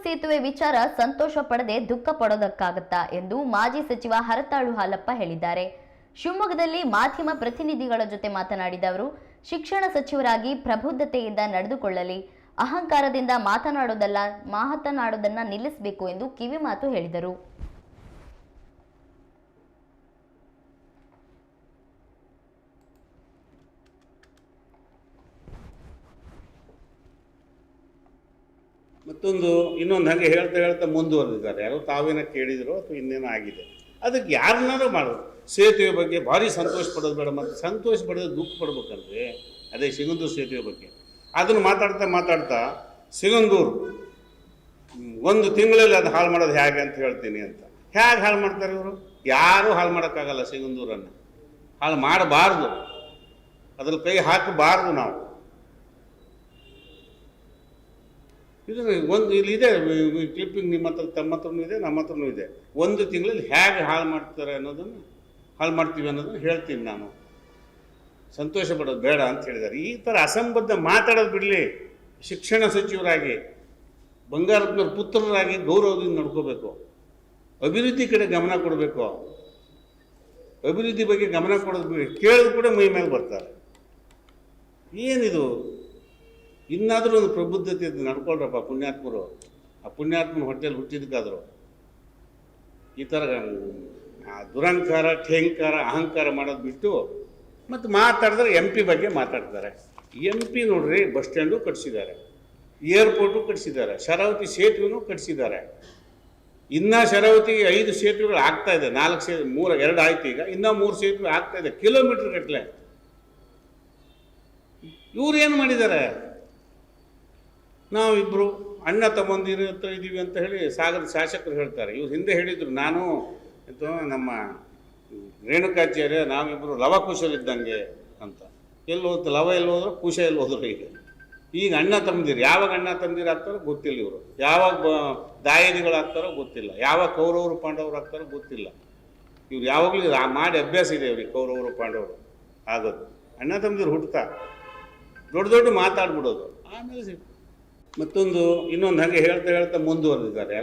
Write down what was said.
ಸೇತುವೆ ವಿಚಾರ ಸಂತೋಷ ಪಡದೆ ದುಃಖ ಪಡೋದಕ್ಕಾಗತ್ತಾ ಎಂದು ಮಾಜಿ ಸಚಿವ ಹರತಾಳು ಹಾಲಪ್ಪ ಹೇಳಿದ್ದಾರೆ. ಶಿವಮೊಗ್ಗದಲ್ಲಿ ಮಾಧ್ಯಮ ಪ್ರತಿನಿಧಿಗಳ ಜೊತೆ ಮಾತನಾಡಿದ ಅವರು, ಶಿಕ್ಷಣ ಸಚಿವರಾಗಿ ಪ್ರಬುದ್ಧತೆಯಿಂದ ನಡೆದುಕೊಳ್ಳಲಿ, ಅಹಂಕಾರದಿಂದ ಮಾತನಾಡೋದನ್ನ ನಿಲ್ಲಿಸಬೇಕು ಎಂದು ಕಿವಿಮಾತು ಹೇಳಿದರು. ಮತ್ತೊಂದು ಇನ್ನೊಂದು ಹಾಗೆ ಹೇಳ್ತಾ ಮುಂದುವರೆದಿದ್ದಾರೆ. ಯಾರೋ ತಾವೇನ ಕೇಳಿದ್ರು ಅಥವಾ ಇನ್ನೇನೋ ಆಗಿದೆ, ಅದಕ್ಕೆ ಯಾರನ್ನಾರು ಮಾಡೋದು. ಸೇತುವೆ ಬಗ್ಗೆ ಭಾರಿ ಸಂತೋಷ ಪಡೋದು ಬೇಡ, ಮತ್ತು ಸಂತೋಷ ಪಡೋದು ದುಃಖ ಪಡ್ಬೇಕಂದ್ರೆ ಅದೇ ಸಿಗಂದೂರು ಸೇತುವೆ ಬಗ್ಗೆ. ಅದನ್ನು ಮಾತಾಡ್ತಾ ಸಿಗಂದೂರು ಒಂದು ತಿಂಗಳಲ್ಲಿ ಅದು ಹಾಳು ಮಾಡೋದು ಹೇಗೆ ಅಂತ ಹೇಳ್ತೀನಿ ಅಂತ. ಹೇಗೆ ಹಾಳು ಮಾಡ್ತಾರೆ ಇವರು? ಯಾರೂ ಹಾಳು ಮಾಡೋಕ್ಕಾಗಲ್ಲ. ಸಿಗಂದೂರನ್ನು ಹಾಳು ಮಾಡಬಾರ್ದು, ಅದ್ರ ಕೈ ಹಾಕಬಾರ್ದು. ನಾವು ಒಂದು ಇಲ್ಲಿದೆ ಕ್ಲಿಪ್ಪಿಂಗ್, ನಿಮ್ಮ ಹತ್ರ ತಮ್ಮ ಹತ್ರನೂ ಇದೆ, ನಮ್ಮ ಹತ್ರನೂ ಇದೆ. ಒಂದು ತಿಂಗಳಲ್ಲಿ ಹೇಗೆ ಹಾಳು ಮಾಡ್ತಾರೆ ಅನ್ನೋದನ್ನು, ಹಾಳು ಮಾಡ್ತೀವಿ ಅನ್ನೋದನ್ನು ಹೇಳ್ತೀನಿ ನಾನು. ಸಂತೋಷ ಪಡೋದು ಬೇಡ ಅಂತ ಹೇಳಿದ್ದಾರೆ. ಈ ಥರ ಅಸಂಬದ್ಧ ಮಾತಾಡೋದು ಬಿಡಲಿ. ಶಿಕ್ಷಣ ಸಚಿವರಾಗಿ, ಬಂಗಾರಪ್ಪನವ್ರ ಪುತ್ರರಾಗಿ ಗೌರವದಿಂದ ನಡ್ಕೋಬೇಕು. ಅಭಿವೃದ್ಧಿ ಕಡೆ ಗಮನ ಕೊಡಬೇಕು. ಅಭಿವೃದ್ಧಿ ಬಗ್ಗೆ ಗಮನ ಕೊಡೋದು ಬಿಡಿ. ಕೇಳಿದ್ರು ಕೂಡ ಮೈ ಮೇಲೆ ಬರ್ತಾರೆ. ಏನಿದು? ಇನ್ನಾದರೂ ಒಂದು ಪ್ರಬುದ್ಧತೆ ನಡ್ಕೊಳ್ರಪ್ಪ ಪುಣ್ಯಾತ್ಮರು. ಆ ಪುಣ್ಯಾತ್ಮನ ಹೊಟ್ಟೆಯಲ್ಲಿ ಹುಟ್ಟಿದಕ್ಕಾದ್ರು ಈ ಥರ ದುರಂಕಾರ, ಠೇಂಕಾರ, ಅಹಂಕಾರ ಮಾಡೋದು ಬಿಟ್ಟು ಮತ್ತು ಮಾತಾಡಿದ್ರೆ MP ಬಗ್ಗೆ ಮಾತಾಡ್ತಾರೆ. MP ನೋಡ್ರಿ, ಬಸ್ ಸ್ಟ್ಯಾಂಡು ಕಟ್ಸಿದ್ದಾರೆ, ಏರ್ಪೋರ್ಟು ಕಟ್ಸಿದ್ದಾರೆ, ಶರಾವತಿ ಸೇತುವೆನೂ ಕಟ್ಸಿದ್ದಾರೆ. ಇನ್ನೂ ಶರಾವತಿಗೆ 5 ಸೇತುವೆಗಳು ಆಗ್ತಾ ಇದೆ. 2 ಆಯ್ತು, ಈಗ ಇನ್ನೂ 3 ಸೇತುವೆ ಆಗ್ತಾ ಇದೆ, ಕಿಲೋಮೀಟರ್ ಗಟ್ಟಲೆ. ಇವ್ರು ಏನು ಮಾಡಿದ್ದಾರೆ? ನಾವಿಬ್ಬರು ಅಣ್ಣ ತಮ್ಮಂದಿರ ಹತ್ರ ಇದ್ದೀವಿ ಅಂತ ಹೇಳಿ ಸಾಗರದ ಶಾಸಕರು ಹೇಳ್ತಾರೆ. ಇವ್ರು ಹಿಂದೆ ಹೇಳಿದರು, ನಾನು ನಮ್ಮ ರೇಣುಕಾಚಾರ್ಯ ನಾವಿಬ್ಬರು ಲವಕುಶಲಿದ್ದಂಗೆ ಅಂತ. ಎಲ್ಲೋದ್ರು ಲವ, ಎಲ್ಲೋದ್ರು ಕುಶ, ಎಲ್ಲೋದ್ರು. ಈಗ ಅಣ್ಣ ತಮ್ಮದಿರು. ಯಾವಾಗ ಅಣ್ಣ ತಮ್ಮದಿರು ಆಗ್ತಾರೋ ಗೊತ್ತಿಲ್ಲ ಇವರು, ಯಾವಾಗ ದಾಯಾದಿಗಳಾಗ್ತಾರೋ ಗೊತ್ತಿಲ್ಲ, ಯಾವಾಗ ಕೌರವರು ಪಾಂಡವರು ಆಗ್ತಾರೋ ಗೊತ್ತಿಲ್ಲ. ಇವ್ರು ಯಾವಾಗಲೂ ಮಾಡಿ ಅಭ್ಯಾಸ ಇದೆ ಇವ್ರಿಗೆ, ಕೌರವರು ಪಾಂಡವರು ಆಗೋದು. ಅಣ್ಣ ತಮ್ಮದಿರು ಹುಟ್ಟುತ್ತಾ ದೊಡ್ಡ ಮಾತಾಡ್ಬಿಡೋದು. ಆಮೇಲೆ ಮತ್ತೊಂದು ಇನ್ನೊಂದು ಹಾಗೆ ಹೇಳ್ತಾ ಮುಂದುವರೆದಿದ್ದಾರೆ.